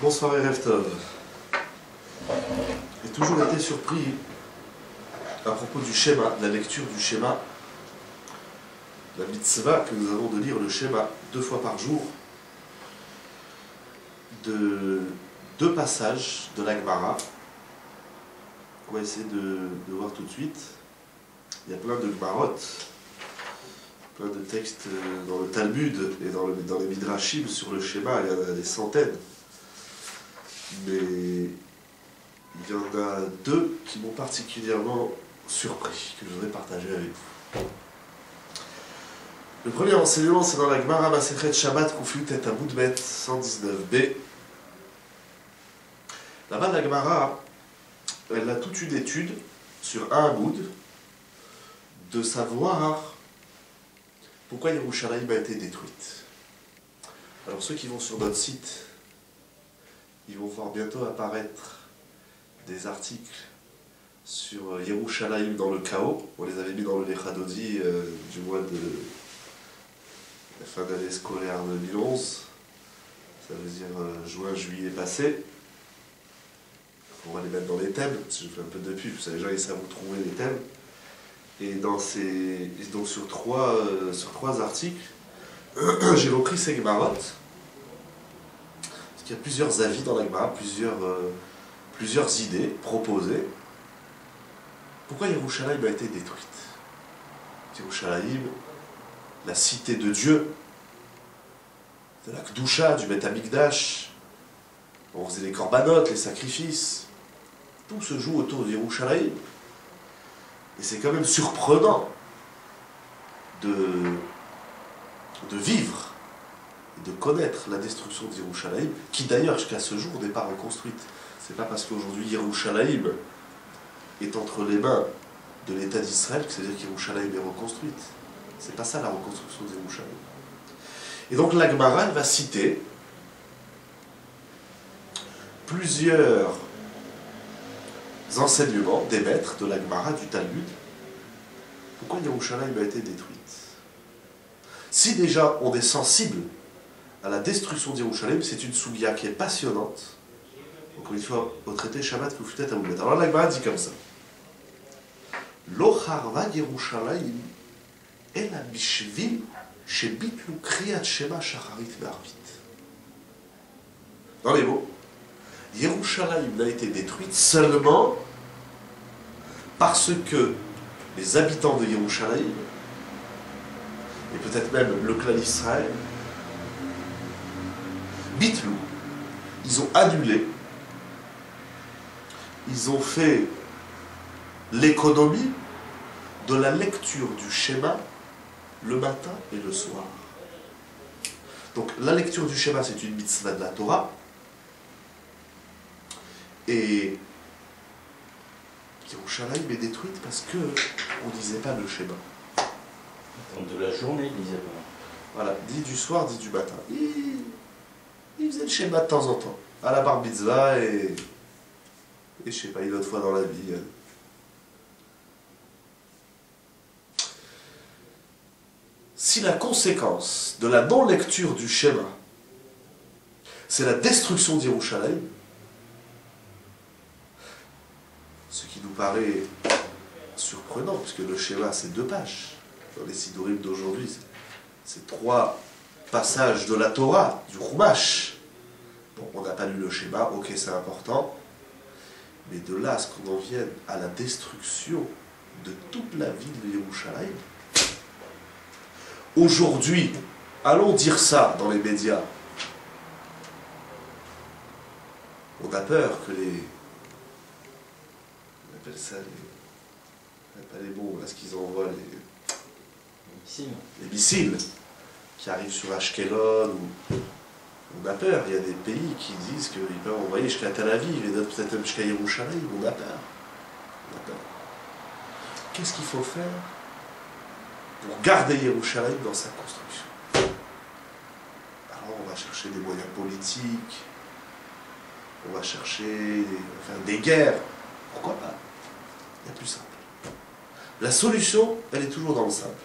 Bonsoir et Erev Tov. J'ai toujours été surpris à propos du schéma, de la lecture du schéma, la mitzvah que nous avons de lire le schéma 2 fois par jour, de 2 passages de la Gemara. On va essayer de voir tout de suite. Il y a plein de Gemarot, plein de textes dans le Talmud et dans les Midrashim sur le schéma, il y en a des centaines. Mais il y en a 2 qui m'ont particulièrement surpris, que je voudrais partager avec vous. Le premier enseignement, c'est dans la Gemara Masechet Shabbat Kufut et Amud Bet 119b. Là-bas, la Gemara, elle a toute une étude sur un Amud de savoir pourquoi Yerushalayim a été détruite. Alors ceux qui vont sur notre site, ils vont voir bientôt apparaître des articles sur Yerushalayim dans le chaos. On les avait mis dans le Lechadodi du mois de la fin d'année scolaire 2011. Ça veut dire juin-juillet passé. On va les mettre dans les thèmes, parce que je fais un peu de pub, les gens ils savent où trouver les thèmes. Et donc sur trois articles, j'ai repris ces Gemarot. Il y a plusieurs avis dans la Gemara, plusieurs idées proposées. Pourquoi Yerushalayim a été détruite? Yerushalayim, la cité de Dieu, de la Kdusha, du Bet Hamikdash, on faisait les korbanot, les sacrifices, tout se joue autour de Yerushalayim. Et c'est quand même surprenant de vivre de connaître la destruction de Yerushalayim, qui d'ailleurs jusqu'à ce jour n'est pas reconstruite. C'est pas parce qu'aujourd'hui Yerushalayim est entre les mains de l'État d'Israël que c'est-à-dire qu'Yerushalayim est reconstruite. C'est pas ça la reconstruction de Yerushalayim. Et donc la Gemara va citer plusieurs enseignements des maîtres de la Gemara du Talmud. Pourquoi Yerushalayim a été détruite? Si déjà on est sensible à la destruction d'Yerushalayim, c'est une sougia qui est passionnante. Encore une fois, au traité Shabbat Kufut et Amud Bet. Alors la Gemara dit comme ça: Lo charva Yerushalayim ela bishvil shebitlu kriyat shema shacharit ve'arvit. Dans les mots, Yerushalayim n'a été détruite seulement parce que les habitants de Yerushalayim, et peut-être même le clan d'Israël, Bitlou, ils ont annulé, ils ont fait l'économie de la lecture du schéma le matin et le soir. Donc la lecture du schéma, c'est une mitzvah de la Torah, et Yerushalayim est détruite parce que on ne disait pas le schéma. De la journée, ils disaient pas. Voilà, dit du soir, dit du matin. Il faisait le schéma de temps en temps, à la bar mitzvah et je sais pas, une autre fois dans la vie. Si la conséquence de la non-lecture du schéma, c'est la destruction d'Yerushalayim, ce qui nous paraît surprenant, puisque le schéma c'est 2 pages. Dans les Sidurim d'aujourd'hui, c'est 3 passages de la Torah, du Chumash. Bon, on n'a pas lu le schéma, ok, c'est important. Mais de là à ce qu'on en vienne à la destruction de toute la ville de Yerushalayim. Aujourd'hui, allons dire ça dans les médias. On a peur que les... On appelle ça les... Pas les bombes, là, ce qu'ils envoient, les missiles qui arrivent sur Ashkelon. On a peur. Il y a des pays qui disent qu'ils peuvent envoyer jusqu'à Tel Aviv et d'autres peut-être même jusqu'à Yerushalayim. On a peur. Qu'est-ce qu'il faut faire pour garder Yerushalayim dans sa construction? Alors on va chercher des moyens politiques, on va chercher des guerres. Pourquoi pas? Il y a plus simple. La solution, elle est toujours dans le simple.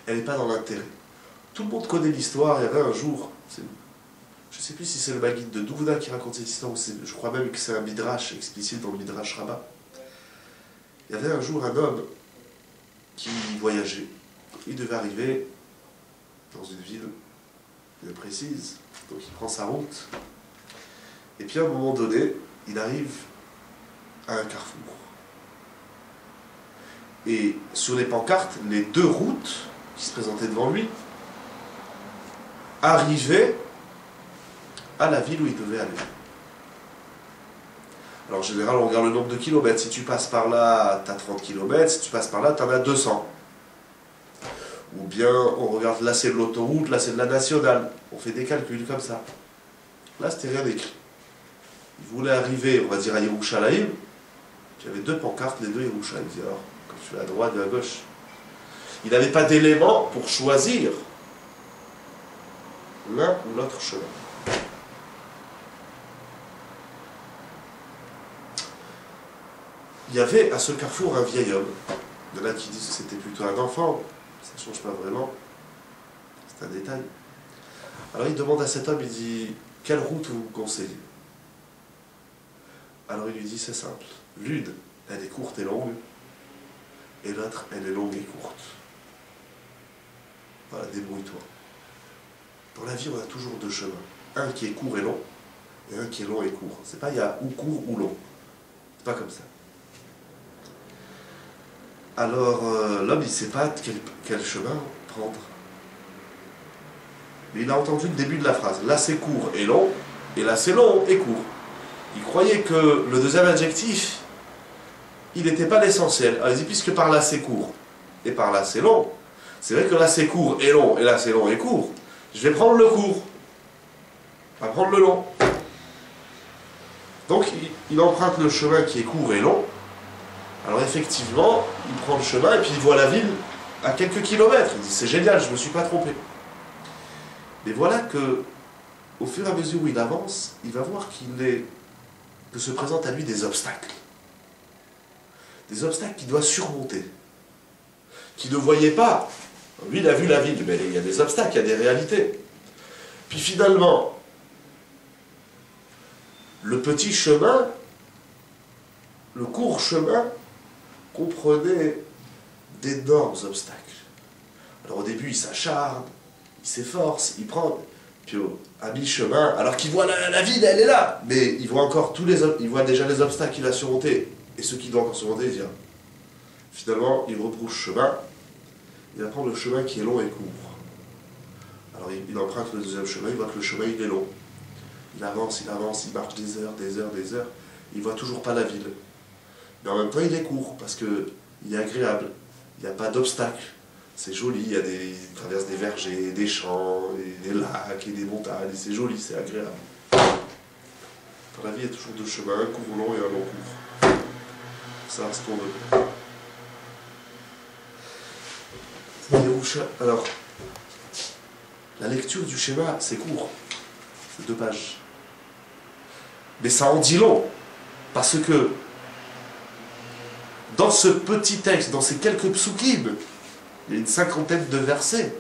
Elle n'est pas dans l'intérêt. tout le monde connaît l'histoire. Il y avait un jour, je ne sais plus si c'est le Maguide de Douvna qui raconte cette histoire, ou je crois même que c'est un midrash explicite dans le midrash Rabbah. Il y avait un jour un homme qui voyageait. Il devait arriver dans une ville bien précise, donc il prend sa route. Et puis à un moment donné, il arrive à un carrefour. Et sur les pancartes, les deux routes qui se présentaient devant lui arrivaient à la ville où il devait aller. Alors en général, on regarde le nombre de kilomètres. Si tu passes par là, tu as 30 kilomètres. Si tu passes par là, tu en as 200. Ou bien on regarde, là c'est de l'autoroute, là c'est de la nationale. On fait des calculs comme ça. Là, c'était rien écrit. Il voulait arriver, on va dire, à Yerushalayim. Il y avait deux pancartes, les deux Yerushalayim. Il dit alors, quand tu es à droite et à gauche. Il n'avait pas d'éléments pour choisir l'un ou l'autre chemin. Il y avait à ce carrefour un vieil homme. Il y en a qui disent que c'était plutôt un enfant. Ça ne change pas vraiment. C'est un détail. Alors il demande à cet homme, il dit, quelle route vous me conseillez? Alors il lui dit, c'est simple. L'une, elle est courte et longue. Et l'autre, elle est longue et courte. Voilà, débrouille-toi. Dans la vie, on a toujours deux chemins. Un qui est court et long, et un qui est long et court. C'est pas il y a ou court ou long. C'est pas comme ça. Alors, l'homme, il ne sait pas quel chemin prendre. Mais il a entendu le début de la phrase. Là, c'est court et long, et là, c'est long et court. Il croyait que le deuxième adjectif, il n'était pas l'essentiel. Alors, il dit, puisque par là, c'est court, et par là, c'est long, c'est vrai que là, c'est court et long, et là, c'est long et court. Je vais prendre le court. On va prendre le long. Donc, il emprunte le chemin qui est court et long. Alors effectivement, il prend le chemin et puis il voit la ville à quelques kilomètres. Il dit, c'est génial, je ne me suis pas trompé. Mais voilà que, au fur et à mesure où il avance, il va voir que se présentent à lui des obstacles. Des obstacles qu'il doit surmonter. Qu'il ne voyait pas. Lui, il a vu la ville, mais il y a des obstacles, il y a des réalités. Puis finalement, le petit chemin, le court chemin, comprenait d'énormes obstacles. Alors au début, il s'acharne, il s'efforce, il prend, puis à mi-chemin, alors qu'il voit la ville, elle est là, mais il voit encore il voit déjà les obstacles qu'il a surmontés, et ceux qu'il doit encore surmonter, il dit, finalement, il rebrousse chemin, il va prendre le chemin qui est long et court. Alors il emprunte le deuxième chemin, il voit que le chemin, il est long. Il avance, il marche des heures, il voit toujours pas la ville. Mais en même temps, il est court, parce qu'il est agréable. Il n'y a pas d'obstacle. C'est joli, il traverse des vergers, des champs, et des lacs, et des montagnes, c'est joli, c'est agréable. Dans la vie, il y a toujours deux chemins, un court long et un long court. Ça, c'est ce qu'on veut. Alors, la lecture du schéma, c'est court. C'est 2 pages. Mais ça en dit long, parce que dans ce petit texte, dans ces quelques psukim, il y a une 50aine de versets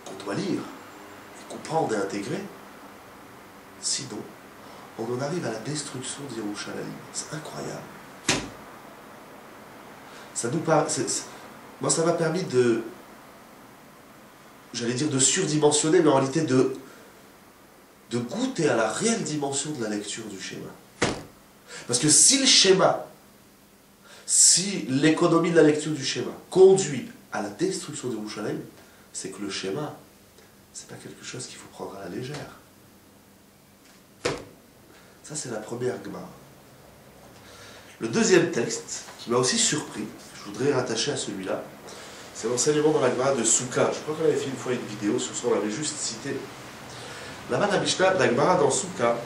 qu'on doit lire, et comprendre et intégrer. Sinon, on en arrive à la destruction d'Yerushalayim. C'est incroyable. Moi, ça m'a permis de, j'allais dire de surdimensionner, mais en réalité de goûter à la réelle dimension de la lecture du schéma. Parce que si le schéma, si l'économie de la lecture du schéma conduit à la destruction de Yerushalayim, c'est que le schéma, c'est pas quelque chose qu'il faut prendre à la légère. Ça, c'est la première Gemara. Le deuxième texte, qui m'a aussi surpris, je voudrais rattacher à celui-là, c'est l'enseignement dans la Gemara de Souka. Je crois qu'on avait fait une fois une vidéo sur ça, on l'avait juste cité. Là-bas, la Mishnah, la Gemara dans Souka,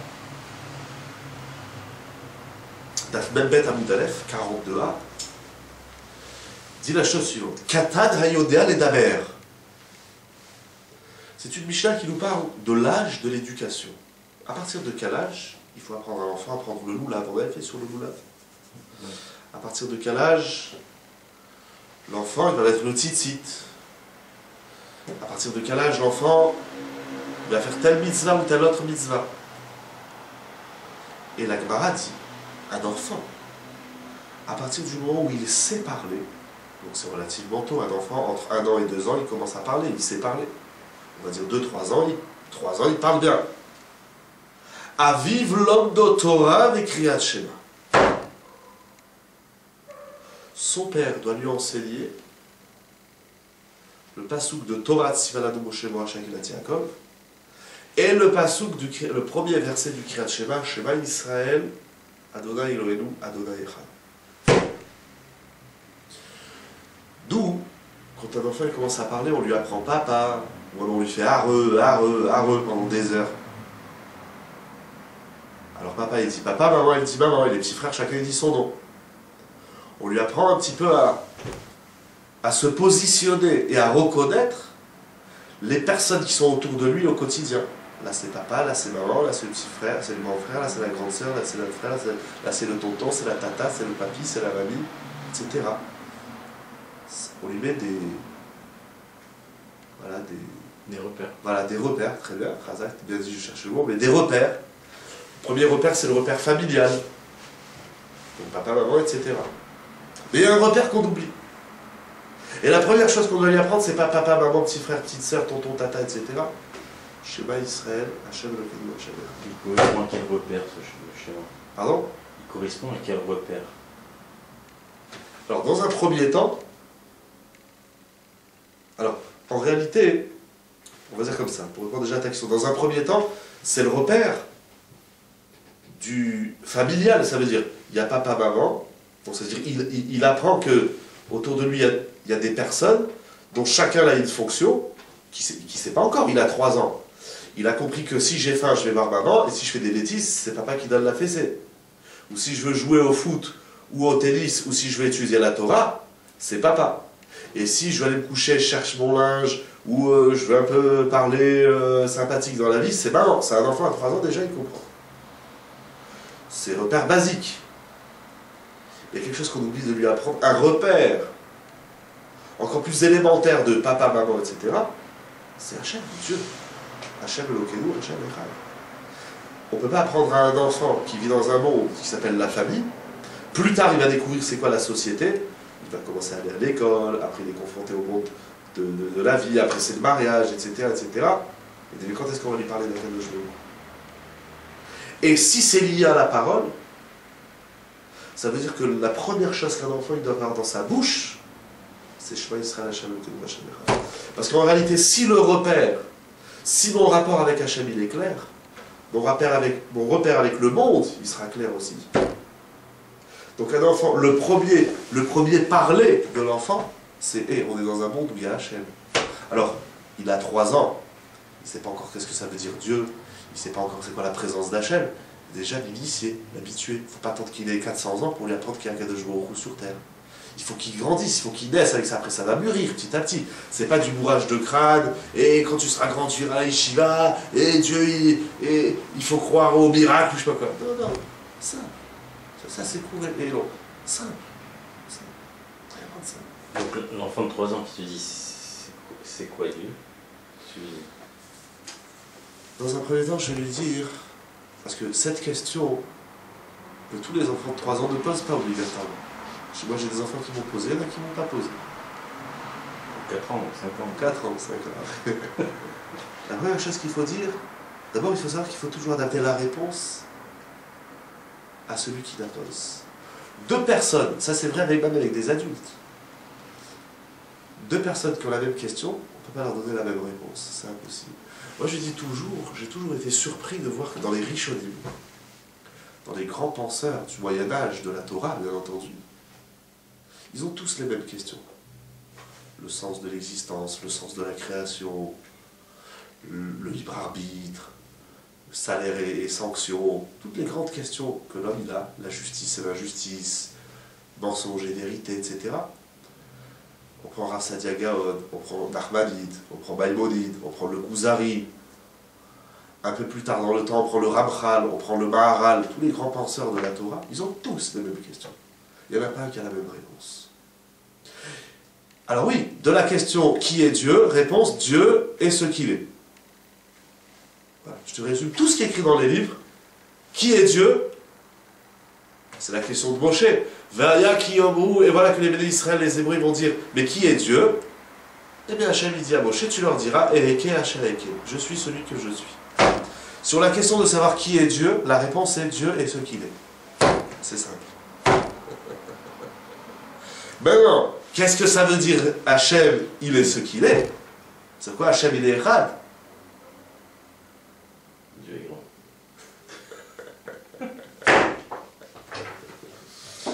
Daf Membet Amud Aleph, 42a, dit la chose suivante. Katad Hayodea Ledaber. C'est une Mishnah qui nous parle de l'âge de l'éducation. À partir de quel âge il faut apprendre à l'enfant à prendre le loulav? On avait fait sur le loulav. À partir de quel âge l'enfant il va être le tzitzit? À partir de quel âge l'enfant va faire telle mitzvah ou telle autre mitzvah? Et la Gemara dit, un enfant, à partir du moment où il sait parler, donc c'est relativement tôt, un enfant entre 1 an et 2 ans, il commence à parler, il sait parler. On va dire 2-3 ans, 3 ans, il parle bien. Aviv lomdo Torah vekriyat Shema. Son père doit lui enseigner le pasouk de Torah Tzivanu Moshe Moachak Elat Yaakov et le pasouk le premier verset du Kriyat Shema, Shema Israël, Adonai Eloheinu, Adonai Echad. D'où, quand un enfant commence à parler, on lui apprend papa, ou on lui fait areux pendant des heures. Alors papa il dit papa, maman il dit maman, et les petits frères chacun il dit son nom. On lui apprend un petit peu à se positionner et à reconnaître les personnes qui sont autour de lui au quotidien. Là c'est papa, là c'est maman, là c'est le petit frère, c'est le grand frère, là c'est la grande sœur, là c'est le frère, là c'est le tonton, c'est la tata, c'est le papy, c'est la mamie, etc. On lui met des repères. Voilà, des repères, très bien, Razak, bien dit, je cherche le mot, mais des repères. Le premier repère, c'est le repère familial. Donc papa, maman, etc. Mais il y a un repère qu'on oublie. Et la première chose qu'on doit lui apprendre, c'est pas papa, maman, petit frère, petite sœur, tonton, tata, etc. Shema Israël, Hachem Elokeinu, Hachem Echad. Il correspond à quel repère ce schéma? Pardon? Il correspond à quel repère? Alors, dans un premier temps, en réalité, on va dire comme ça, pour répondre déjà à ta question, dans un premier temps, c'est le repère du familial, ça veut dire, il y a papa, maman, donc c'est-à-dire, il apprend que autour de lui, il y a des personnes dont chacun a une fonction, qui ne sait pas encore, il a 3 ans. Il a compris que si j'ai faim, je vais voir maman, et si je fais des bêtises, c'est papa qui donne la fessée. Ou si je veux jouer au foot, ou au tennis, ou si je veux étudier la Torah, c'est papa. Et si je veux aller me coucher, je cherche mon linge, ou je veux un peu parler sympathique dans la vie, c'est maman. C'est un enfant à 3 ans déjà, il comprend. C'est repère basique. Il y a quelque chose qu'on oublie de lui apprendre, un repère encore plus élémentaire de papa, maman, etc. C'est Hachem, Dieu. Hachem Elokeinu, Hachem Echad. On ne peut pas apprendre à un enfant qui vit dans un monde qui s'appelle la famille. Plus tard, il va découvrir c'est quoi la société. Il va commencer à aller à l'école, après il est confronté au monde de la vie, après c'est le mariage, etc. etc. Et quand est-ce qu'on va lui parler d'un de genoux? Et si c'est lié à la parole, ça veut dire que la première chose qu'un enfant il doit avoir dans sa bouche, c'est Shema Yisrael Hachem Elokeinu Hachem Echad. Parce qu'en réalité, si le repère, si mon rapport avec Hachem il est clair, mon repère avec le monde, il sera clair aussi. Donc un enfant, le premier parler de l'enfant, c'est on est dans un monde où il y a Hachem. Alors, il a 3 ans, il ne sait pas encore qu'est-ce que ça veut dire Dieu, il ne sait pas encore c'est quoi la présence d'Hachem. Déjà l'initier, l'habituer. Il ne faut pas attendre qu'il ait 400 ans pour lui apprendre qu'il y a un Kadosh Baruch Hu sur terre. Il faut qu'il grandisse, il faut qu'il naisse avec ça. Après, ça va mûrir petit à petit. C'est pas du bourrage de crâne, et quand tu seras grand, tu iras à Yeshiva, et Dieu, il faut croire au miracle, ou je sais pas quoi. Non, simple. Ça c'est court et long. Simple. Vraiment simple. Donc l'enfant de 3 ans qui te dit c'est quoi Dieu? Dans un premier temps, je vais lui dire, parce que cette question que tous les enfants de 3 ans ne posent pas obligatoirement. Moi j'ai des enfants qui m'ont posé, il y en a qui ne m'ont pas posé. 4 ans, 5 ans. 4 ans, 5 ans. La première chose qu'il faut dire, d'abord il faut savoir qu'il faut toujours adapter la réponse à celui qui la pose. 2 personnes, ça c'est vrai même avec des adultes. 2 personnes qui ont la même question, on ne peut pas leur donner la même réponse, c'est impossible. Moi je dis toujours, j'ai toujours été surpris de voir que dans les Rishonim, dans les grands penseurs du Moyen-Âge, de la Torah bien entendu, ils ont tous les mêmes questions. Le sens de l'existence, le sens de la création, le libre arbitre, le salaire et sanctions, toutes les grandes questions que l'homme il a, la justice et l'injustice, mensonge et vérité, etc. On prend Rav Sadia Gaon, on prend Nachmanide, on prend Maïmonide, on prend le Kuzari. Un peu plus tard dans le temps, on prend le Ramchal, on prend le Maharal, tous les grands penseurs de la Torah, ils ont tous les mêmes questions. Il n'y en a pas un qui a la même réponse. Alors oui, de la question qui est Dieu, réponse Dieu est ce qu'il est. Voilà, je te résume tout ce qui est écrit dans les livres. Qui est Dieu? C'est la question de Moshe. Ve'aya ki yomru, et voilà que les bénis d'Israël, les Hébreux vont dire, mais qui est Dieu? Eh bien Hachem il dit à Moshe, tu leur diras, Ereke Hachem Eke, je suis celui que je suis. Sur la question de savoir qui est Dieu, la réponse est Dieu est ce qu'il est. C'est simple. Maintenant, qu'est-ce que ça veut dire Hachem, il est ce qu'il est? C'est quoi Hachem, il est Rad? Dieu est grand.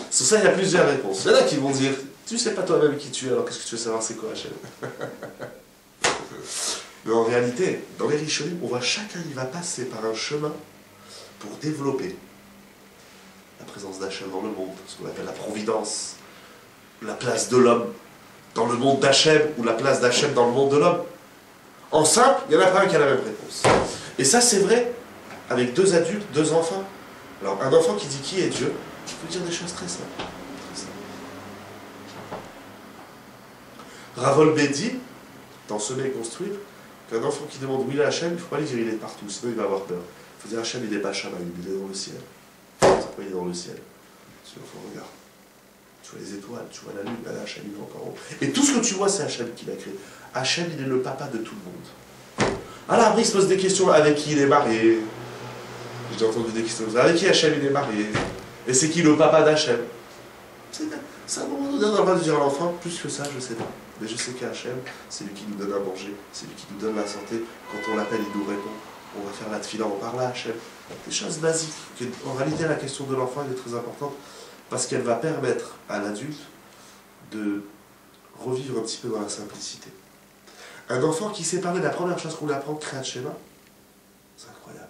Sur ça, il y a plusieurs réponses. Il y en a qui vont dire, tu sais pas toi-même qui tu es, alors qu'est-ce que tu veux savoir c'est quoi Hachem? Mais en réalité, dans les Rishonim, on voit chacun, il va passer par un chemin pour développer la présence d'Hachem dans le monde, ce qu'on appelle la providence, la place de l'homme dans le monde d'Hachem, ou la place d'Hachem dans le monde de l'homme. En simple, il n'y en a pas un qui a la même réponse. Et ça, c'est vrai avec deux adultes, deux enfants. Alors, un enfant qui dit qui est Dieu, je peux dire des choses très simples. Très simples. Ravol Bédi, dans Semer et Construire, qu'un enfant qui demande où il est Hachem, il ne faut pas lui dire il est partout, sinon il va avoir peur. Il faut dire Hachem, il n'est pas Shamaï, il est dans le ciel. C'est pourquoi il est dans le ciel. Si l'enfant regarde, tu vois les étoiles, tu vois la lune, là, Hachem, il est encore en haut. Et tout ce que tu vois, c'est Hachem qui l'a créé. Hachem, il est le papa de tout le monde. Alors après, il se pose des questions avec qui il est marié. J'ai entendu des questions. Avec qui Hachem il est marié? Et c'est qui le papa d'Hachem? C'est un moment donné, on a le droit de dire à l'enfant, plus que ça, je ne sais pas. Mais je sais qu'Hachem, c'est lui qui nous donne à manger, c'est lui qui nous donne la santé. Quand on l'appelle, il nous répond. On va faire la tefila, on parle à Hachem. Des choses basiques. En réalité, la question de l'enfant est très importante parce qu'elle va permettre à l'adulte de revivre un petit peu dans la simplicité. Un enfant qui sait parler, la première chose qu'on lui apprend, Kriyat Shema, c'est incroyable.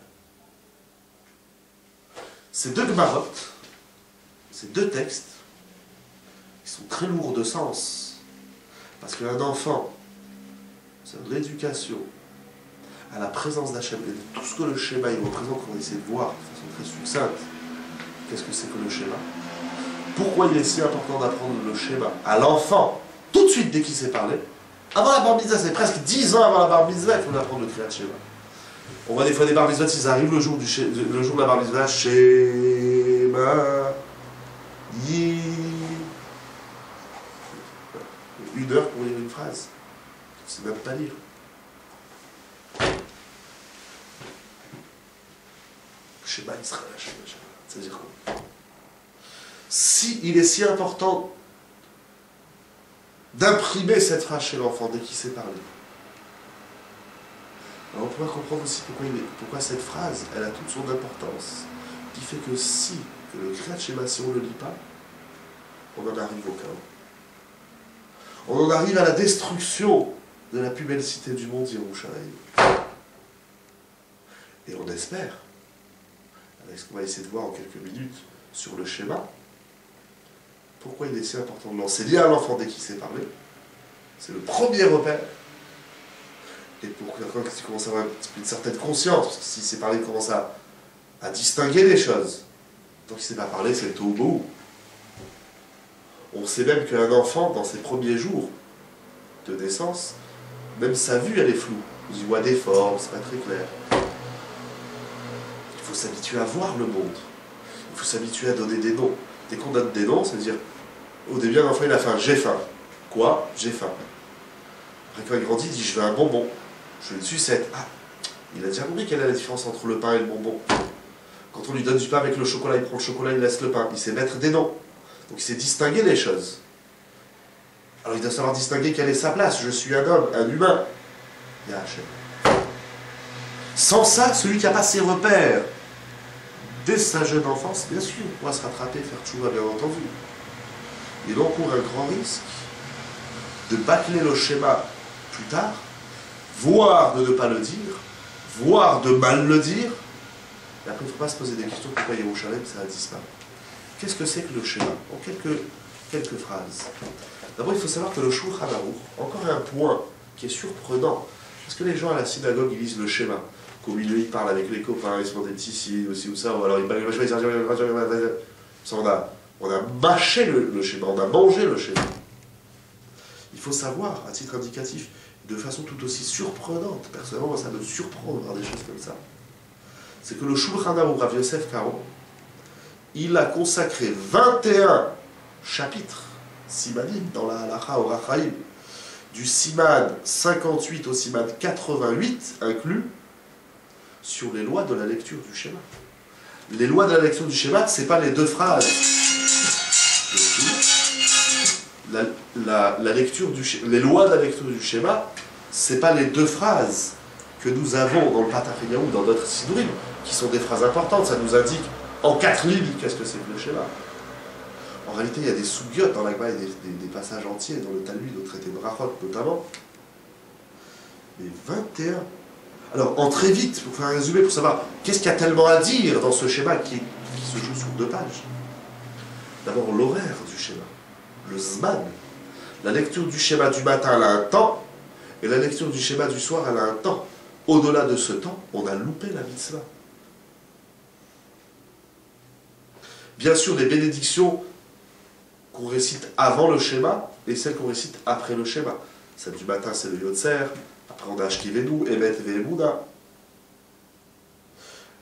Ces deux Gemarot, ces deux textes, ils sont très lourds de sens. Parce qu'un enfant, c'est de l'éducation à la présence d'Hachem et de tout ce que le schéma il représente, qu'on essaie de voir de façon très succincte. Qu'est-ce que c'est que le schéma? Pourquoi il est si important d'apprendre le schéma à l'enfant, tout de suite dès qu'il sait parler? Avant la bar mitzvah, c'est presque 10 ans avant la bar mitzvah, il faut apprendre le Kriyat Shema. On voit des fois des bar mitzvahs, s'ils arrivent le jour de la bar mitzvah, Shema, Yi. 1 heure pour lire une phrase. C'est même pas lire. Shema Israël, ça veut dire quoi? Si il est si important d'imprimer cette phrase chez l'enfant dès qu'il sait parler, alors on pourra comprendre aussi pourquoi cette phrase, elle a toute son importance, qui fait que si le Kriyat Shema, si on ne le lit pas, on en arrive au chaos. On en arrive à la destruction de la plus belle cité du monde, Yerushalayim. Et on espère, avec ce qu'on va essayer de voir en quelques minutes sur le schéma, pourquoi il est si important de l'enseigner à l'enfant dès qu'il sait parler. C'est le premier repère. Et pour que quand il commence à avoir une certaine conscience, parce que s'il sait parler, il commence à distinguer les choses. Tant qu'il ne sait pas parler, c'est le tohu. On sait même qu'un enfant, dans ses premiers jours de naissance, même sa vue, elle est floue. Il voit des formes, c'est pas très clair. Il faut s'habituer à voir le monde. Il faut s'habituer à donner des noms. Dès qu'on donne des noms, ça veut dire, au début, un enfant, il a faim. J'ai faim. Quoi? J'ai faim. Après, quand il grandit, il dit, je veux un bonbon. Je veux une sucette. Ah, il a déjà compris quelle est la différence entre le pain et le bonbon. Quand on lui donne du pain avec le chocolat, il prend le chocolat, il laisse le pain. Il sait mettre des noms. Donc il sait distinguer les choses. Alors il doit savoir distinguer quelle est sa place. Je suis un homme, un humain. Il y a Hachem. Sans ça, celui qui n'a pas ses repères dès sa jeune enfance, bien sûr, on va se rattraper, faire tchouva, bien entendu. Il encourt un grand risque de bâcler le schéma plus tard, voire de ne pas le dire, voire de mal le dire. Et après, il ne faut pas se poser des questions pourquoi Yerushalayim, ça a disparu. Qu'est-ce que c'est que le schéma? En quelques phrases. D'abord, il faut savoir que le Shulchan Aruch, encore un point qui est surprenant, parce que les gens à la synagogue, ils lisent le schéma. Qu'au milieu, ils parlent avec les copains, ils se font des petits signes aussi ou ça, ou alors ils parlent, on a mâché le schéma, on a mangé le schéma. Il il faut savoir, à titre indicatif, de façon tout aussi surprenante, personnellement, moi, ça me surprend de voir des choses comme ça, c'est que le Shulchan Aruch Rav Yosef Karo, il a consacré 21 chapitres, simanim, dans la Halacha Orachaim, du siman 58 au siman 88 inclus, sur les lois de la lecture du schéma. Les lois de la lecture du schéma, c'est pas les deux phrases. La lecture les lois de la lecture du schéma, c'est pas les deux phrases que nous avons dans le Patachia ou dans d'autres Sidurim, qui sont des phrases importantes. Ça nous indique en 4 lignes qu'est-ce que c'est que le schéma. En réalité, il y a des sougiotes dans l'Agma, il y a des passages entiers dans le Talmud, au traité de Brachot notamment. Mais 21. Alors, en très vite, pour faire un résumé, pour savoir qu'est-ce qu'il y a tellement à dire dans ce schéma qui se joue sur 2 pages. D'abord, l'horaire du schéma, le Zman. La lecture du schéma du matin, elle a un temps, et la lecture du schéma du soir, elle a un temps. Au-delà de ce temps, on a loupé la mitzvah. Bien sûr, les bénédictions qu'on récite avant le schéma et celles qu'on récite après le schéma. Celle du matin, c'est le Yotzer. Après, on a Ashkivenu, Emet Ve'emuna.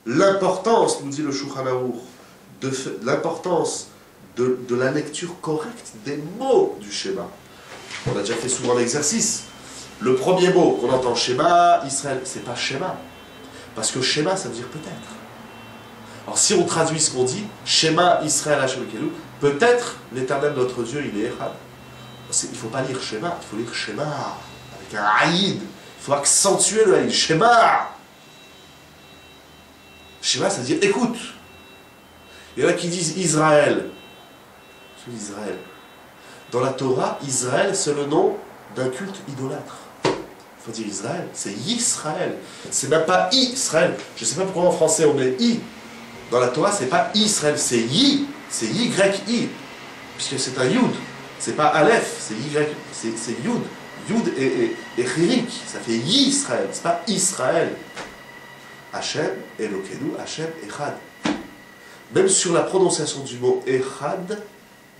L'importance, nous dit le Shulchan Aruch, l'importance de la lecture correcte des mots du schéma. On a déjà fait souvent l'exercice. Le premier mot qu'on entend schéma, Israël, c'est pas schéma. Parce que schéma, ça veut dire peut-être. Alors si on traduit ce qu'on dit, schéma Israël Hashem Elokeinu, peut-être l'éternel notre Dieu, il est Echad. Il ne faut pas lire schéma, il faut lire schéma avec un haïd. Il faut accentuer le haïd. Schéma. Schéma, ça veut dire écoute. Il y en a qui disent Israël. C'est Israël. Dans la Torah, Israël, c'est le nom d'un culte idolâtre. Il faut dire Israël, c'est Yisraël. C'est même pas Israël. Je ne sais pas pourquoi en français on met I. Dans la Torah, c'est pas Israël, c'est Y. C'est Y-I. Puisque c'est un Yud. C'est pas Aleph, c'est Y. C'est Yud. Yud et Chirik. Ça fait Yisraël. C'est pas Israël. Hachem, Elokeinu, Hachem, Echad. Même sur la prononciation du mot Echad,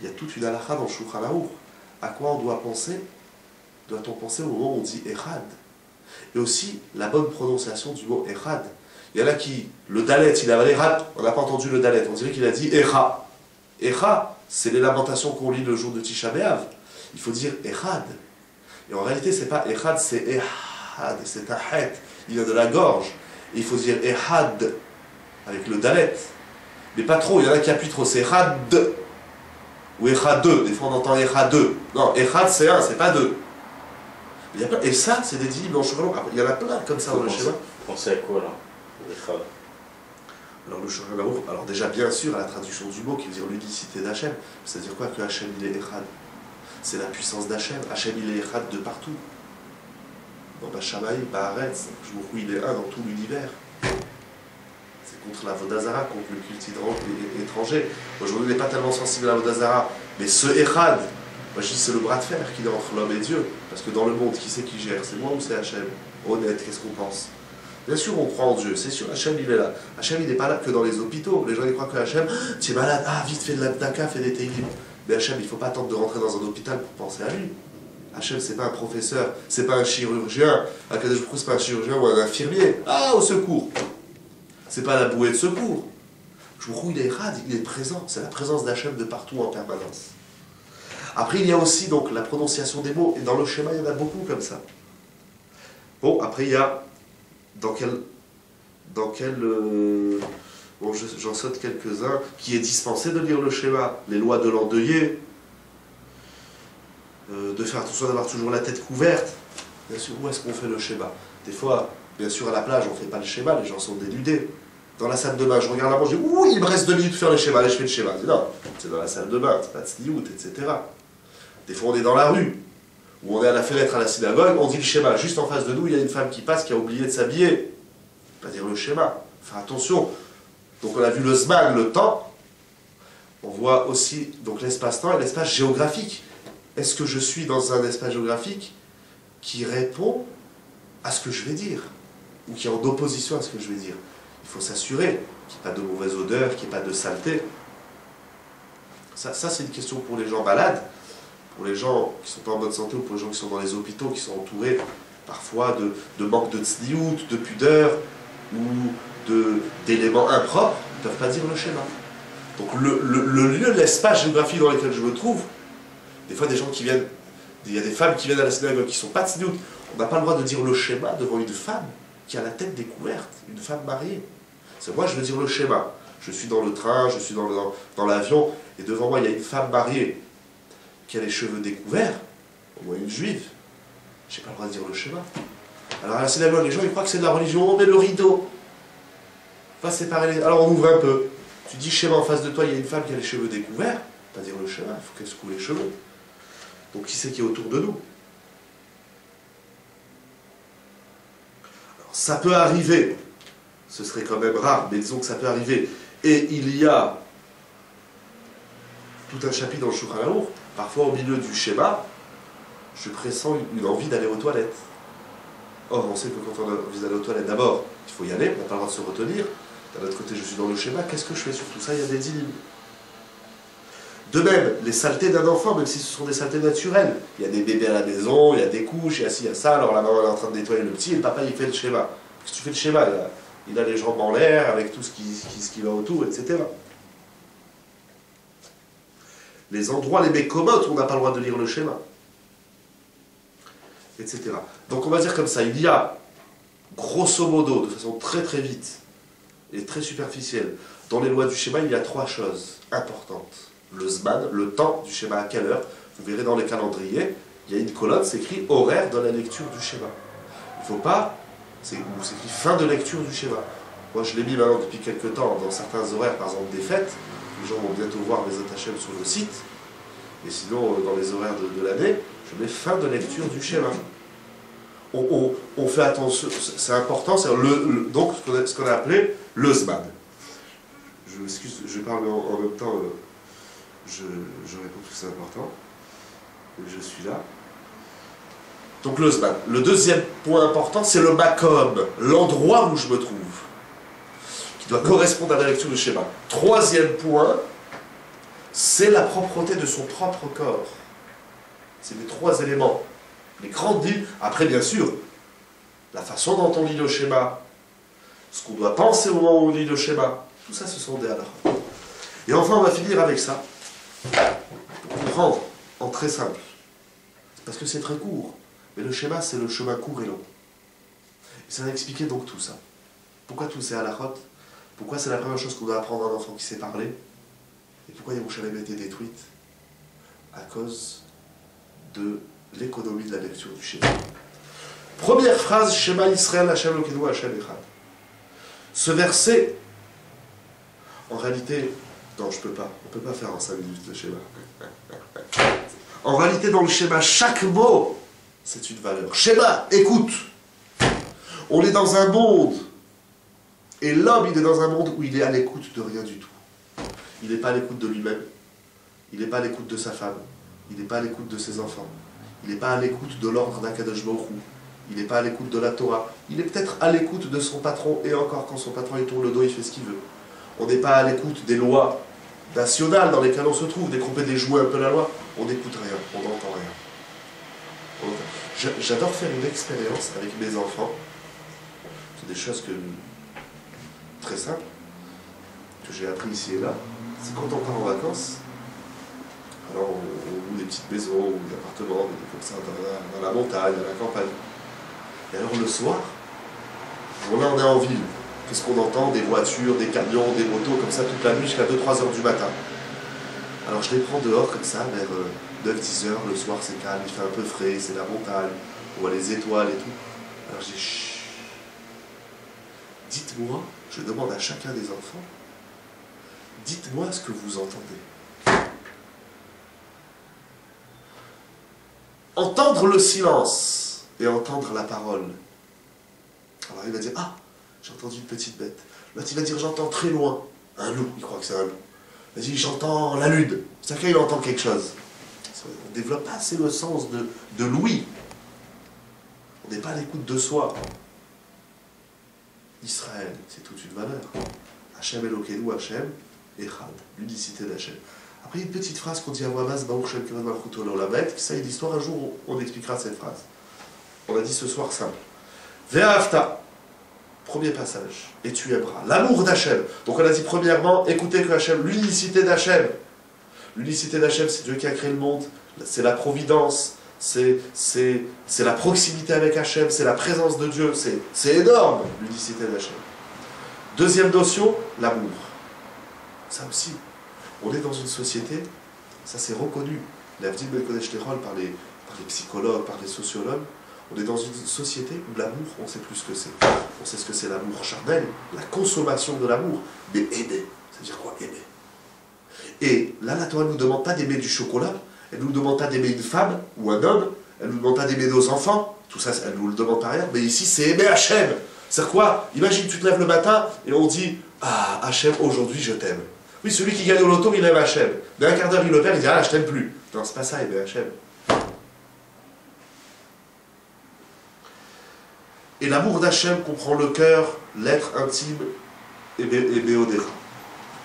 il y a toute une halakha dans Shulchan Aruch. À quoi on doit penser? Doit-on penser au moment où on dit Echad? Et aussi la bonne prononciation du mot Echad. Il y en a qui, le Dalet, il a Echad, on n'a pas entendu le Dalet, on dirait qu'il a dit Echa. Echa, c'est les lamentations qu'on lit le jour de Tisha B'Av. Il faut dire Echad. Et en réalité, c'est pas Echad, c'est Echad, c'est un het. Il vient de la gorge. Et il faut dire Echad, avec le Dalet. Mais pas trop, il y en a qui appuient trop, c'est Echad. Ou Echad 2, des fois on entend Echad 2. Non, Echad c'est 1, c'est pas 2. Il y a plein, et ça, c'est des divides en Shulchan Aruch. Il y en a plein comme ça dans le schéma. Vous pensez à quoi là? Echad. Alors le Shulchan Aruch, alors déjà bien sûr à la traduction du mot qui veut dire l'unicité d'Hachem, c'est-à-dire quoi? Que Hachem il est Echad. C'est la puissance d'Hachem. Hachem il est Echad de partout. Dans Bashamaï, Baaretz, il est un dans tout l'univers. C'est contre la Vodazara, contre le culte étranger. Aujourd'hui on n'est pas tellement sensible à la Vodazara, mais ce Echad, moi je dis c'est le bras de fer qu'il est entre l'homme et Dieu. Parce que dans le monde, qui c'est qui gère? C'est moi ou c'est Hachem? Honnête, qu'est-ce qu'on pense? Bien sûr, on croit en Dieu, c'est sûr, Hachem il est là. Hachem il n'est pas là que dans les hôpitaux. Les gens ils croient que Hachem, tu es malade, ah vite fais de l'abdaka, fais des télim. Mais Hachem, il ne faut pas attendre de rentrer dans un hôpital pour penser à lui. Hachem, c'est pas un professeur, c'est pas un chirurgien. Akadosh Baruch Hu, c'est pas un chirurgien ou un infirmier. Ah, au secours. C'est pas la bouée de secours. Je vous il est rad, il est présent. C'est la présence d'Hachem de partout en permanence. Après, il y a aussi donc la prononciation des mots. Et dans le schéma, il y en a beaucoup comme ça. Bon, après, il y a dans quel bon, j'en saute quelques-uns, qui est dispensé de lire le schéma, les lois de l'endeuillé, de faire attention d'avoir toujours la tête couverte. Bien sûr, où est-ce qu'on fait le schéma? Des fois, bien sûr, à la plage, on ne fait pas le schéma, les gens sont dénudés. Dans la salle de bain, je regarde là-bas, je dis, ouh, il me reste 2 minutes pour faire le schéma, allez, je fais le schéma. Je dis, non, c'est dans la salle de bain, c'est pas de sniout, etc. Des fois, on est dans la rue, ou on est à la fenêtre à la synagogue, on dit le schéma. Juste en face de nous, il y a une femme qui passe qui a oublié de s'habiller. Pas dire le schéma. Faire attention. Donc on a vu le zman, le temps. On voit aussi donc l'espace-temps et l'espace géographique. Est-ce que je suis dans un espace géographique qui répond à ce que je vais dire? Ou qui est en opposition à ce que je vais dire? Il faut s'assurer qu'il n'y ait pas de mauvaise odeur, qu'il n'y ait pas de saleté. Ça c'est une question pour les gens malades. pour les gens qui ne sont pas en bonne santé ou pour les gens qui sont dans les hôpitaux, qui sont entourés parfois de manque de tzliout, de pudeur ou d'éléments impropres, ils ne peuvent pas dire le schéma. Donc le lieu, l'espace géographique dans lequel je me trouve, des fois des gens qui viennent, il y a des femmes qui viennent à la synagogue qui ne sont pas tzliout, on n'a pas le droit de dire le schéma devant une femme qui a la tête découverte, une femme mariée. C'est moi, je veux dire le schéma. Je suis dans le train, je suis dans l'avion, et devant moi, il y a une femme mariée qui a les cheveux découverts, au moins une juive. Je n'ai pas le droit de dire le schéma. Alors à la synagogue, les gens, ils croient que c'est de la religion, on met le rideau. On va séparer les... Alors on ouvre un peu. Tu dis schéma en face de toi, il y a une femme qui a les cheveux découverts. Pas dire le schéma, il faut qu'elle se coule les cheveux. Donc qui c'est qui est autour de nous? Alors ça peut arriver, ce serait quand même rare, mais disons que ça peut arriver. Et il y a tout un chapitre dans le Shulchan Aruch, parfois au milieu du schéma, je pressens une envie d'aller aux toilettes. Or, on sait que quand on a envie d'aller aux toilettes, d'abord, il faut y aller, on n'a pas le droit de se retenir. D'un autre côté, je suis dans le schéma, qu'est-ce que je fais sur tout ça? Il y a des dynimes. De même, les saletés d'un enfant, même si ce sont des saletés naturelles, il y a des bébés à la maison, il y a des couches, il y a ci, il y a ça, alors la maman est en train de nettoyer le petit, et le papa il fait le schéma. Qu'est-ce que tu fais le schéma? Il a les jambes en l'air, avec tout ce qui va autour, etc. Les endroits, les mécomotes, on n'a pas le droit de lire le schéma. Etc. Donc on va dire comme ça, il y a, grosso modo, de façon très très vite, et très superficielle, dans les lois du schéma, il y a trois choses importantes. Le zman, le temps du schéma, à quelle heure? Vous verrez dans les calendriers, il y a une colonne, c'est écrit horaire de la lecture du schéma. Il ne faut pas, c'est écrit fin de lecture du schéma. Moi je l'ai mis maintenant depuis quelques temps dans certains horaires, par exemple des fêtes, les gens vont bientôt voir mes attachés sur le site, et sinon dans les horaires de l'année, je mets fin de lecture du schéma. On fait attention, c'est important, c'est donc ce qu'on a appelé le zman. Je m'excuse, je parle en même temps, je réponds que c'est important, et je suis là. Donc le zman. Le deuxième point important, c'est le makom, l'endroit où je me trouve, qui doit correspondre à la lecture du schéma. Troisième point, c'est la propreté de son propre corps. C'est les trois éléments. Les grandes lignes. Après, bien sûr, la façon dont on lit le schéma, ce qu'on doit penser au moment où on lit le schéma, tout ça, ce sont des halachot. Et enfin, on va finir avec ça, pour comprendre en très simple. Parce que c'est très court. Mais le schéma, c'est le chemin court et long. Et ça va expliquer donc tout ça. Pourquoi tous ces halachot? Pourquoi c'est la première chose qu'on doit apprendre à un enfant qui sait parler? Et pourquoi Yerushalayim a été détruite? À cause de l'économie de la lecture du schéma. Première phrase, Shema Yisrael, Hashem Elokeinu, Hashem Echad. Ce verset, en réalité, non, je peux pas. On ne peut pas faire en 5 minutes le schéma. En réalité, dans le schéma, chaque mot, c'est une valeur. Schéma, écoute. On est dans un monde, et l'homme, il est dans un monde où il est à l'écoute de rien du tout. Il n'est pas à l'écoute de lui-même. Il n'est pas à l'écoute de sa femme. Il n'est pas à l'écoute de ses enfants. Il n'est pas à l'écoute de l'ordre d'Akadosh Baruch Hu. Il n'est pas à l'écoute de la Torah. Il est peut-être à l'écoute de son patron, et encore, quand son patron il tourne le dos, il fait ce qu'il veut. On n'est pas à l'écoute des lois nationales dans lesquelles on se trouve, dès qu'on peut déjouer un peu la loi, on n'écoute rien, on n'entend rien. J'adore faire une expérience avec mes enfants. C'est des choses très simples, que j'ai appris ici et là. C'est quand on part en vacances, alors on loue des petites maisons ou des appartements, comme ça, dans la montagne, dans la campagne. Et alors le soir, bon là on est en ville, qu'est-ce qu'on entend? Des voitures, des camions, des motos, comme ça toute la nuit jusqu'à 2-3 heures du matin. Alors je les prends dehors comme ça, vers 9-10 heures, le soir c'est calme, il fait un peu frais, c'est la montagne, on voit les étoiles et tout. Alors je dis chut, dites-moi, je demande à chacun des enfants, dites-moi ce que vous entendez. Entendre le silence et entendre la parole. Alors il va dire, ah, j'ai entendu une petite bête. L'autre il va dire, j'entends très loin. Un loup, il croit que c'est un loup. Il va dire, j'entends la lune. Chacun il entend quelque chose. On ne développe pas assez le sens de l'ouïe. On n'est pas à l'écoute de soi. Israël, c'est toute une valeur. Hashem Elokeinu, Hashem Echad, l'unicité d'Hashem. Après, une petite phrase qu'on dit à voix basse, Baruch Shem Kevod Malchut Olam Vaed, ça, une histoire, un jour, on expliquera cette phrase. On a dit ce soir simple. Ve'ahavta, premier passage, et tu aimeras. L'amour d'Hachem. Donc on a dit premièrement, écoutez que Hachem, l'unicité d'Hachem. L'unicité d'Hachem, c'est Dieu qui a créé le monde, c'est la providence, c'est la proximité avec Hachem, c'est la présence de Dieu, c'est énorme, l'unicité d'Hachem. Deuxième notion, l'amour. Ça aussi, on est dans une société, ça c'est reconnu, l'Avdil Ben Kodesh Terol par les psychologues, par les sociologues, on est dans une société où l'amour, on sait plus ce que c'est. On sait ce que c'est l'amour charnel, la consommation de l'amour, mais aimer, c'est-à-dire quoi aimer. Et là, la Torah ne nous demande pas d'aimer du chocolat, elle ne nous demande pas d'aimer une femme ou un homme, elle ne nous demande pas d'aimer nos enfants, tout ça, elle ne nous le demande pas rien, mais ici, c'est aimer Hachem. C'est quoi? Imagine, tu te lèves le matin et on dit « Ah, Hachem, aujourd'hui, je t'aime ». Oui, celui qui gagne au loto, il aime Hachem. Mais un quart d'heure, il le perd, il dit « Ah, je t'aime plus ». Non, c'est pas ça, aimer Hachem. Et l'amour d'Hachem comprend le cœur, l'être intime et Béodéra.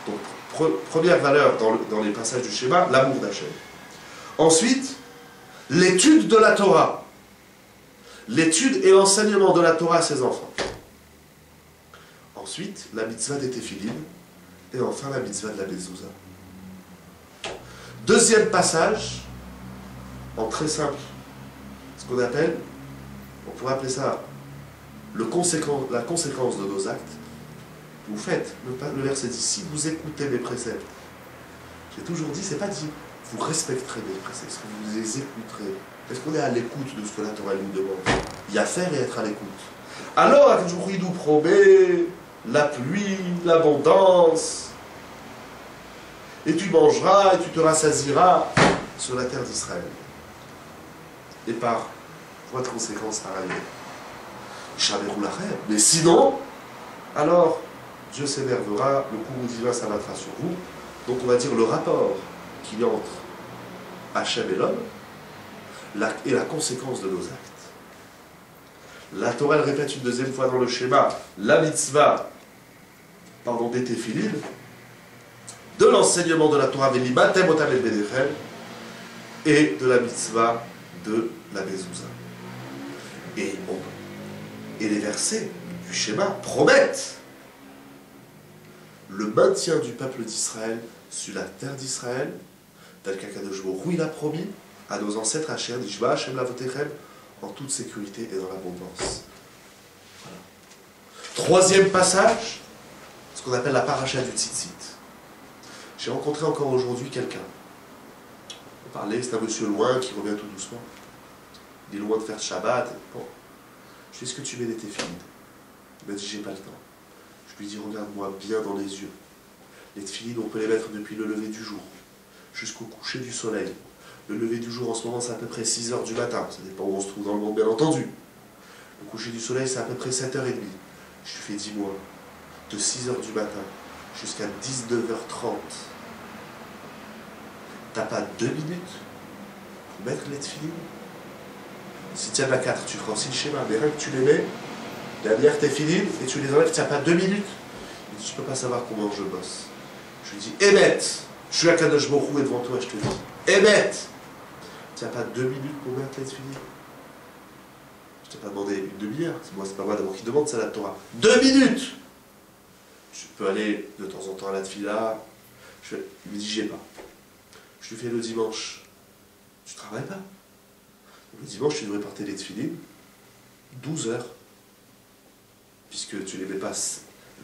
Donc, première valeur dans les passages du schéma, l'amour d'Hachem. Ensuite, l'étude de la Torah. L'étude et l'enseignement de la Torah à ses enfants. Ensuite, la mitzvah des téphilines. Et enfin, la mitzvah de la mezouza. Deuxième passage, en très simple, ce qu'on appelle, on pourrait appeler ça la conséquence de nos actes. Vous faites, le verset dit, si vous écoutez mes préceptes, j'ai toujours dit, c'est pas dit, vous respecterez mes préceptes, est-ce que vous les écouterez? Est-ce qu'on est à l'écoute de ce que la Torah nous demande? Il y a faire et être à l'écoute. Alors, il nous promet la pluie, l'abondance, et tu mangeras et tu te rassasieras sur la terre d'Israël. Et par voie de conséquence, par ailleurs. Mais sinon, alors Dieu s'énervera, le courroux divin s'abattra sur vous. Donc on va dire le rapport qu'il y a entre Hachem et l'homme et la conséquence de nos actes. La Torah, elle répète une deuxième fois dans le schéma la mitzvah, des téphilines, de l'enseignement de la Torah Velibatem otam el bedechem et de la mitzvah de la mezouza. Et les versets du schéma promettent le maintien du peuple d'Israël sur la terre d'Israël, tel qu'Akadosh Baruch Hu il a promis à nos ancêtres Hachem, Nishba Hachem Lavotechem, en toute sécurité et dans l'abondance. Voilà. Troisième passage, ce qu'on appelle la paracha du Tzitzit. J'ai rencontré encore aujourd'hui quelqu'un. On parlait, c'est un monsieur loin qui revient tout doucement. Il est loin de faire Shabbat. Bon. Je lui dis, est-ce que tu mets des téphilines? Il m'a dit, j'ai pas le temps. Je lui dis, regarde-moi bien dans les yeux. Les téphilines, on peut les mettre depuis le lever du jour jusqu'au coucher du soleil. Le lever du jour, en ce moment, c'est à peu près 6 h du matin. Ça dépend où on se trouve dans le monde, bien entendu. Le coucher du soleil, c'est à peu près 7 h 30. Je lui fais 10 mois. De 6 h du matin jusqu'à 19 h 30. T'as pas 2 minutes pour mettre les téphilines? Si tu as la 4, tu feras aussi le schéma. Mais rien que tu les mets, derrière tes téphilines, et tu les enlèves, tu n'as pas 2 minutes. Il dit, je ne peux pas savoir comment je bosse. Je lui dis, Emet, je suis à Kadosh Baruch Hu et devant toi, je te dis, Emet, tu n'as pas 2 minutes pour mettre les téphilines. Je t'ai pas demandé une demi-heure. Moi, c'est pas moi d'abord qui demande, c'est la Torah. 2 minutes. Je peux aller de temps en temps à la tefila. Il me dit, j'ai pas. Je lui fais le dimanche. Tu travailles pas? Le dimanche, tu devrais porter les tefilines 12 heures. Puisque tu ne les mets pas,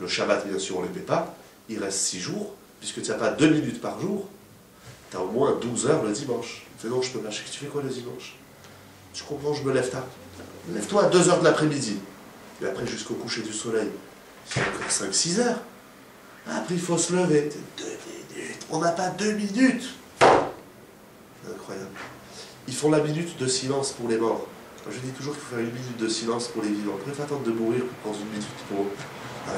le Shabbat, bien sûr, on ne les met pas. Il reste 6 jours. Puisque tu n'as pas 2 minutes par jour, tu as au moins 12 heures le dimanche. Il me fait non, je peux pas. Tu fais quoi le dimanche? Tu comprends, je me lève tard. Lève-toi à 2 heures de l'après-midi. Et après, jusqu'au coucher du soleil, il faut 5-6 heures. Après, il faut se lever. 2 minutes. On n'a pas 2 minutes. Incroyable. Ils font la minute de silence pour les morts. Je dis toujours qu'il faut faire une minute de silence pour les vivants. Après, il faut attendre de mourir pour prendre une minute pour...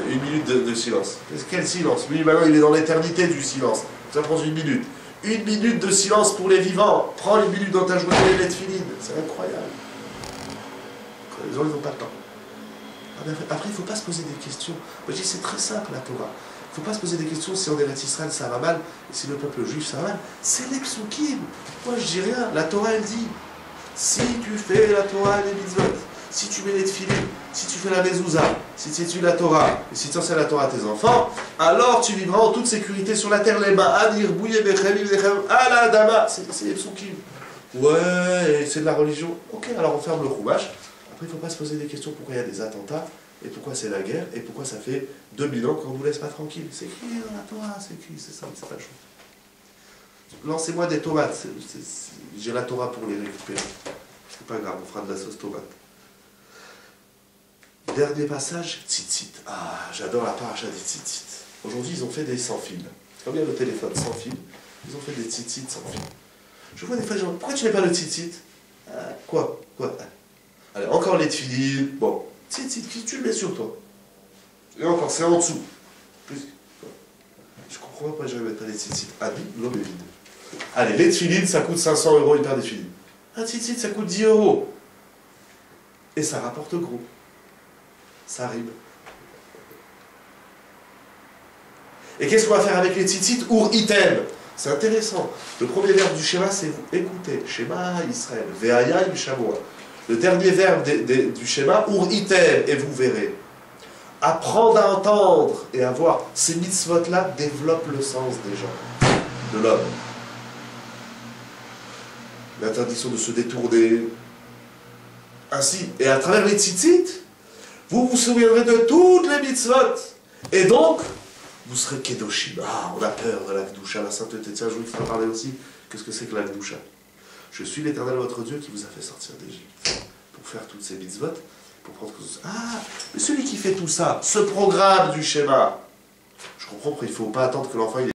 une minute de silence. Quel silence? Lui, maintenant, il est dans l'éternité du silence. Ça prend une minute. Une minute de silence pour les vivants. Prends une minute dans ta journée et les téphilines. C'est incroyable. Les gens, ils n'ont pas le temps. Après, il ne faut pas se poser des questions. Moi, je dis, c'est très simple, la Torah. ne faut pas se poser des questions si en Eretz Israël ça va mal, et si le peuple juif ça va mal. C'est les psukim. Moi je dis rien. La Torah elle dit, si tu fais la Torah et les mitzvot, si tu mets les tefilin, si tu fais la mezouza, si tu étudies la Torah, et si tu enseignes la Torah à tes enfants, alors tu vivras en toute sécurité sur la terre. Les ma'anir, bouye, bechem, ala dama. C'est les psukim. Ouais, c'est de la religion. Ok, alors on ferme le rouage. Après, il ne faut pas se poser des questions pourquoi il y a des attentats, et pourquoi c'est la guerre, et pourquoi ça fait 2000 ans qu'on ne vous laisse pas tranquille. C'est écrit dans la Torah, c'est écrit, c'est ça, c'est pas le choix. Lancez-moi des tomates, j'ai la Torah pour les récupérer. C'est pas grave, on fera de la sauce tomate. Dernier passage, tzitzit. Ah, j'adore la paracha des tzitzit. Aujourd'hui, ils ont fait des sans fil. Comme il y a le téléphone sans fil, ils ont fait des tzitzit sans fil. Je vois des fois les gens, pourquoi tu mets pas le tzitzit? Quoi? Allez, encore les tefilines. Bon, tzitzit, tu le mets sur toi. Et encore, c'est en dessous. Je comprends pas pourquoi je vais mettre les tzitzit. Habit, l'homme est vide. Allez, les tefilines, ça coûte 500 €, une paire de tefilines. Un tzitzit, ça coûte 10 €. Et ça rapporte gros. Ça rime. Et qu'est-ce qu'on va faire avec les tzitzit? Ur item. C'est intéressant. Le premier verbe du schéma, c'est vous écoutez. Schéma Israël. Ve'aya im shamua. Le dernier verbe du schéma, ur item, et vous verrez. Apprendre à entendre et à voir. Ces mitzvot-là développent le sens des gens, de l'homme. L'interdiction de se détourner. Ainsi, et à travers les tzitzit, vous vous souviendrez de toutes les mitzvot. Et donc, vous serez kedoshim. Ah, on a peur de la Kedusha, la sainteté. Tiens, je voulais vous parler aussi. Qu'est-ce que c'est que la Kedusha? Je suis l'Éternel votre Dieu qui vous a fait sortir d'Égypte pour faire toutes ces mitzvot, pour prendre tout ça. Ah, mais celui qui fait tout ça, ce programme du schéma, je comprends qu'il ne faut pas attendre que l'enfant